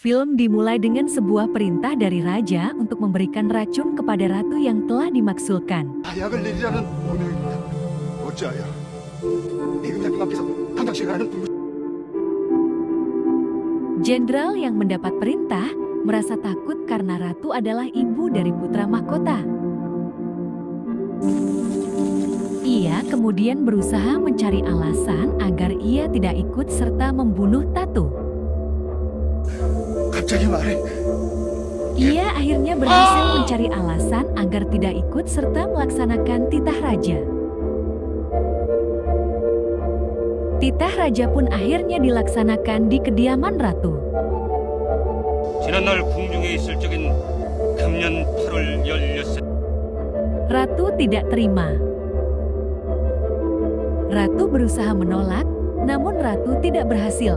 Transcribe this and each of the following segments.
Film dimulai dengan sebuah perintah dari raja untuk memberikan racun kepada ratu yang telah dimaksulkan. 약을 내리라는 명령입니다. 어찌하여 대금장님 앞에서 당당시를 하는 Jenderal yang mendapat perintah merasa takut karena ratu adalah ibu dari putra mahkota. Ia kemudian berusaha mencari alasan agar ia tidak ikut serta membunuh Tatu. 갑자기 말해. Ia akhirnya berhasil mencari alasan agar tidak ikut serta melaksanakan titah raja. Titah raja pun akhirnya dilaksanakan di kediaman ratu. 지난날 궁중에 있을 적인 금년 8월 16일 Ratu tidak terima. Ratu berusaha menolak, namun ratu tidak berhasil.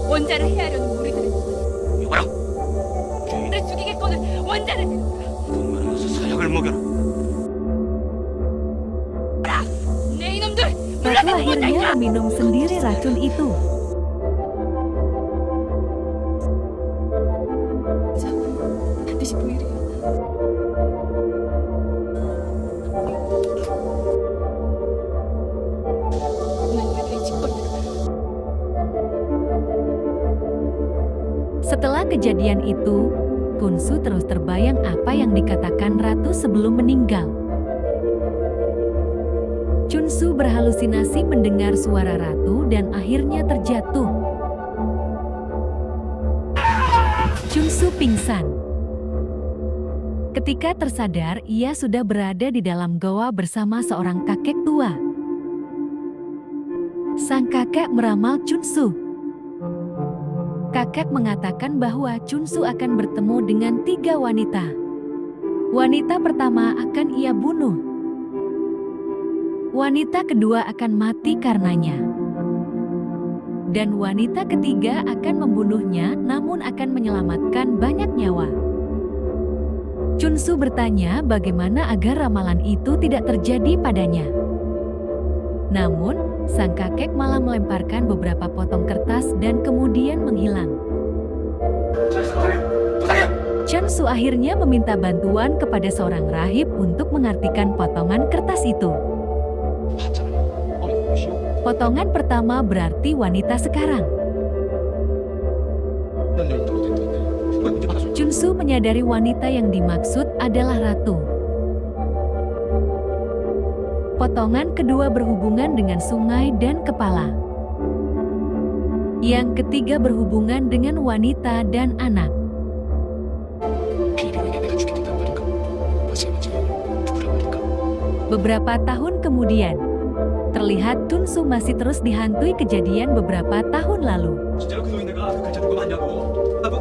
원자를 해하려는 무리들은 이거라 나를 죽이겠거든. 원자를 내놓으라. 분만하여서 사약을 먹여라. 내 이놈들 Ratu 물러가는 akhirnya 못할까? meminum sendiri racun itu. 자, 반드시 보이리요. 난 우리들의 짓거리를 Setelah kejadian itu, Kunsu terus terbayang apa yang dikatakan ratu sebelum meninggal. Chunsu berhalusinasi mendengar suara ratu dan akhirnya terjatuh. Chunsu pingsan. Ketika tersadar, ia sudah berada di dalam goa bersama seorang kakek tua. Sang kakek meramal Chunsu. Kakek mengatakan bahwa Chunsu akan bertemu dengan 3 wanita. Wanita pertama akan ia bunuh. Wanita kedua akan mati karenanya. Dan wanita ketiga akan membunuhnya namun akan menyelamatkan banyak nyawa. Chunsu bertanya bagaimana agar ramalan itu tidak terjadi padanya. Namun, sang kakek malah melemparkan beberapa potong kertas dan kemudian menghilang. Chunsu akhirnya meminta bantuan kepada seorang rahib untuk mengartikan potongan kertas itu. Potongan pertama berarti wanita sekarang. Chunsu menyadari wanita yang dimaksud adalah ratu. Potongan kedua berhubungan dengan sungai dan kepala. Yang ketiga berhubungan dengan wanita dan anak. Beberapa tahun kemudian, terlihat Chunsu masih terus dihantui kejadian beberapa tahun lalu. 진짜로 그 노인네가 그 글자 누구 봤냐고. 나도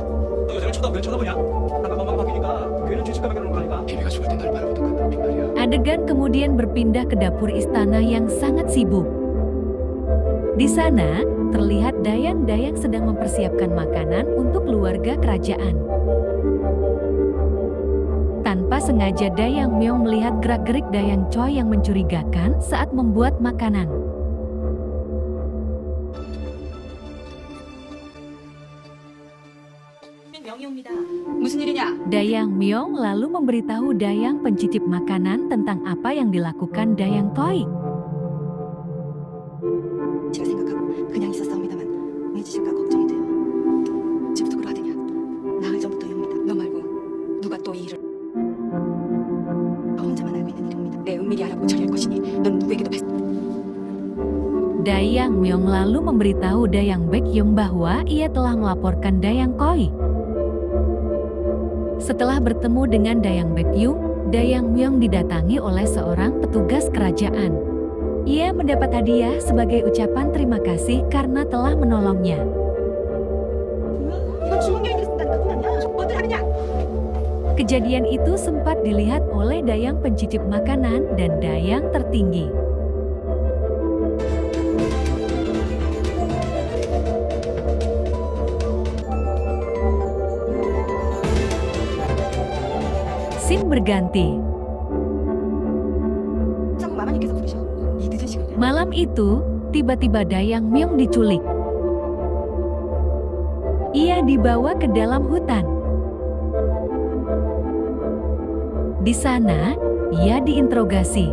너 여자를 왜 쳐다보냐? 방금 바뀌니까 괜히 죄책감이 그러는 거니까. 비비가 죽을 때 날 바라보던 건데 말이야. Adegan kemudian berpindah ke dapur istana yang sangat sibuk. Di sana, terlihat dayang-dayang sedang mempersiapkan makanan untuk keluarga kerajaan. Tanpa sengaja Dayang Myong melihat gerak-gerik Dayang Choi yang mencurigakan saat membuat makanan. 명의옵니다. 무슨 일이냐? Dayang Myong lalu memberitahu Dayang pencicip makanan tentang apa yang dilakukan Dayang Choi. 제가 생각하고 그냥 있었사옵니다만 내 지식과 걱정이 돼요. 집도 그러하더냐? 나흘 전부터입니다. 너 말고 누가 또 이 일을 너 혼자만 알고 있는 일입니다. 내 은밀히 알아보고 처리할 것이니 넌 누구에게도 발 Dayang Myong lalu memberitahu Dayang Baekhyun bahwa ia telah melaporkan Dayang Choi. Setelah bertemu dengan Dayang Baekhyun, Dayang Myong didatangi oleh seorang petugas kerajaan. Ia mendapat hadiah sebagai ucapan terima kasih karena telah menolongnya. 이건 주먹이 쓴다는 거 아니야? 뭐들 하느냐? Kejadian itu sempat dilihat oleh Dayang pencicip makanan dan Dayang tertinggi. Scene berganti. 자꾸 마마님께서 부르셔. 이 늦은 시간에. Malam itu, tiba-tiba Dayang Myong diculik. Ia dibawa ke dalam hutan. Di sana, ia diinterogasi.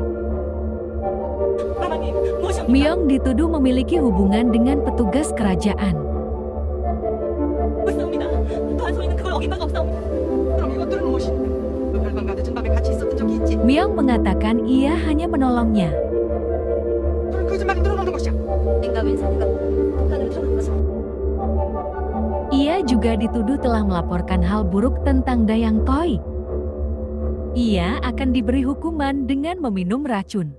마마님, 무엇입니까? Myong dituduh memiliki hubungan dengan petugas kerajaan. 없사옵니다. 또한 소리는 그걸 어긴 바가 없사옵니다. 그럼 이것들은 무엇입니까? 그 별밤과 늦은 밤에 같이 있었던 적이 있지. Myong mengatakan ia hanya menolongnya. 그걸 거짓말을 늘어놓는 것이야. 인가 왼사내가 북한을 드러낸 것은 Ia juga dituduh telah melaporkan hal buruk tentang Dayang Toy. Ia akan diberi hukuman dengan meminum racun.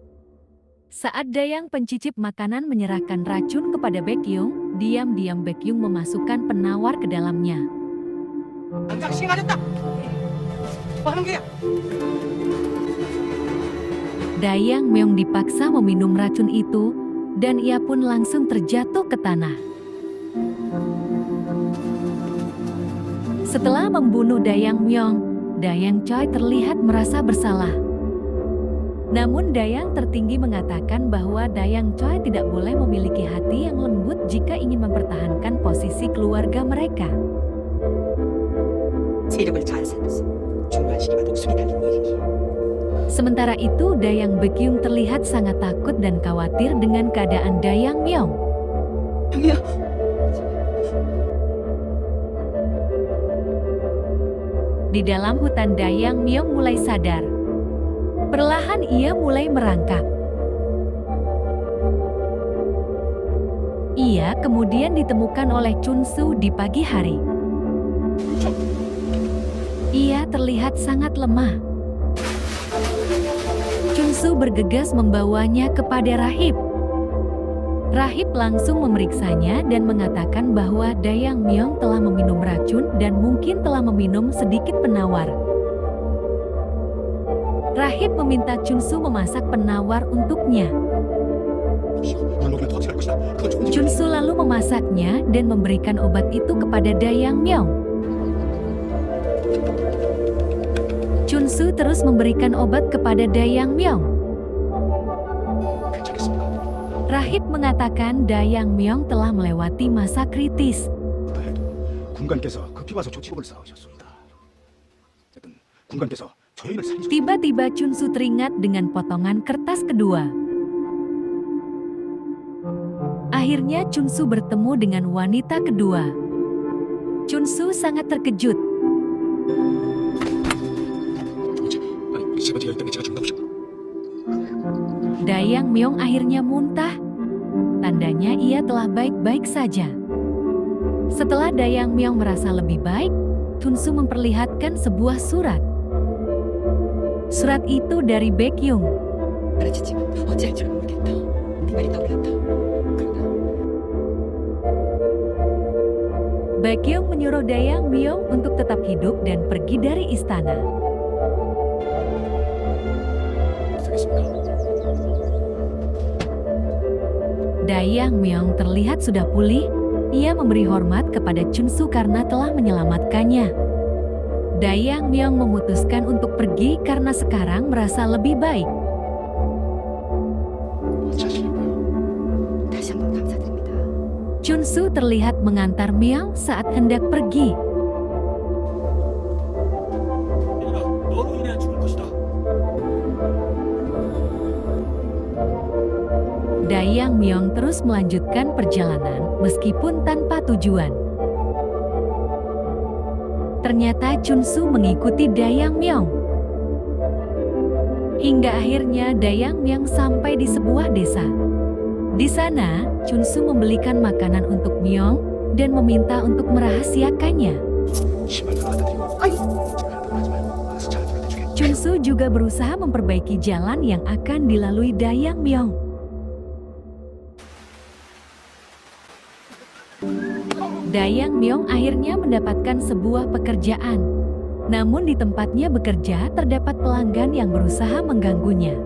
Saat Dayang pencicip makanan menyerahkan racun kepada Baekhyun, diam-diam Baekhyun memasukkan penawar ke dalamnya. 당장 시행하겠다. 뭐 하는 거야? Dayang Myong dipaksa meminum racun itu, dan ia pun langsung terjatuh ke tanah. Setelah membunuh Dayang Myong, Dayang Choi terlihat merasa bersalah. Namun Dayang tertinggi mengatakan bahwa Dayang Choi tidak boleh memiliki hati yang lembut jika ingin mempertahankan posisi keluarga mereka. 세력을 잘 살펴서 중요한 시기와 독수리 달린 일이니 Sementara itu Dayang Baekhyun terlihat sangat takut dan khawatir dengan keadaan Dayang Myong. 형이야. Di dalam hutan Dayang Myong mulai sadar. Perlahan ia mulai merangkak. Ia kemudian ditemukan oleh Chun Su di pagi hari. Ia terlihat sangat lemah. Chun Su bergegas membawanya kepada rahib. Rahib langsung memeriksanya dan mengatakan bahwa Dayang Myong telah meminum racun dan mungkin telah meminum sedikit penawar. Rahib meminta Chun Su memasak penawar untuknya. 널 녹이면 더 어떻게 할 것이다. 그건 좋은 Chun Su lalu memasaknya dan memberikan obat itu kepada Dayang Myong. Chun Su terus memberikan obat kepada Dayang Myong. 괜찮겠습니다. Rahib mengatakan Dayang Myong telah melewati masa kritis. 다행히도 군관께서 급히 와서 조치법을 쌓으셨습니다. 어쨌든 군관께서 저희를 살리셨... Tiba-tiba Chun Su teringat dengan potongan kertas kedua. Akhirnya Chun Su bertemu dengan wanita kedua. Chun Su sangat terkejut. 제가 되어 있던 게 제가 죽나 보죠. Dayang Myong akhirnya muntah. Tandanya ia telah baik-baik saja. Setelah Dayang Myong merasa lebih baik, Chun Su memperlihatkan sebuah surat. Surat itu dari Baekhyun. 알아채지만 어찌할 줄 모르겠다. 네 말이 떠올랐다. 그러나 Baekhyun menyuruh Dayang Myong untuk tetap hidup dan pergi dari istana. Dayang Myong terlihat sudah pulih. Ia memberi hormat kepada Chun Su karena telah menyelamatkannya. Dayang Myong memutuskan untuk pergi karena sekarang merasa lebih baik. 다시 한번 감사드립니다. Chun Su terlihat mengantar Myong saat hendak pergi. 얘들아, 너로 인해 죽을 것이다. Dayang Myong terus melanjutkan perjalanan meskipun tanpa tujuan. Ternyata Chun Su mengikuti Dayang Myong. Hingga akhirnya Dayang Myong sampai di sebuah desa. Di sana, Chun Su membelikan makanan untuk Myong dan meminta untuk merahasiakannya. 시발 받아들이고 제가 하지 말고 알아서 잘 받아주게. Chun Su juga berusaha memperbaiki jalan yang akan dilalui Dayang Myong. Dayang Myong akhirnya mendapatkan sebuah pekerjaan. Namun di tempatnya bekerja terdapat pelanggan yang berusaha mengganggunya.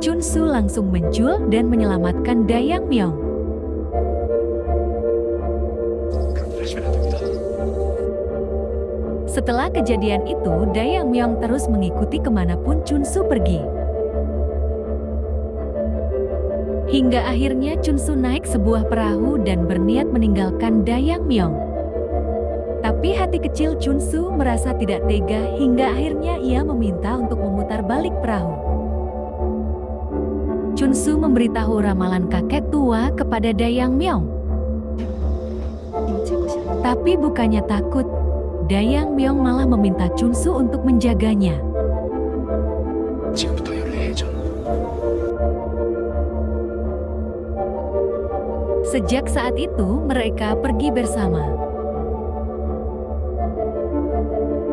Chun Su langsung muncul dan menyelamatkan Dayang Myong. 그런 일 하시면 안 됩니다. Setelah kejadian itu, Dayang Myong terus mengikuti kemanapun Chun Su pergi. Hingga akhirnya Chunsu naik sebuah perahu dan berniat meninggalkan Dayang Myong. Tapi hati kecil Chunsu merasa tidak tega hingga akhirnya ia meminta untuk memutar balik perahu. Chunsu memberitahu ramalan kakek tua kepada Dayang Myong. 이제 것이라. Tapi bukannya takut, Dayang Myong malah meminta Chunsu untuk menjaganya. 지금부터 연례해전. Sejak saat itu mereka pergi bersama.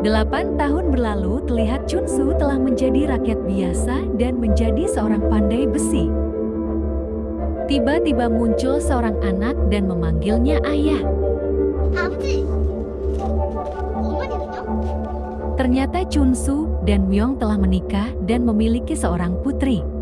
8 tahun berlalu terlihat Chunsu telah menjadi rakyat biasa dan menjadi seorang pandai besi. Tiba-tiba muncul seorang anak dan memanggilnya ayah. 아버지, 어머니는요? Ternyata Chunsu dan Myong telah menikah dan memiliki seorang putri.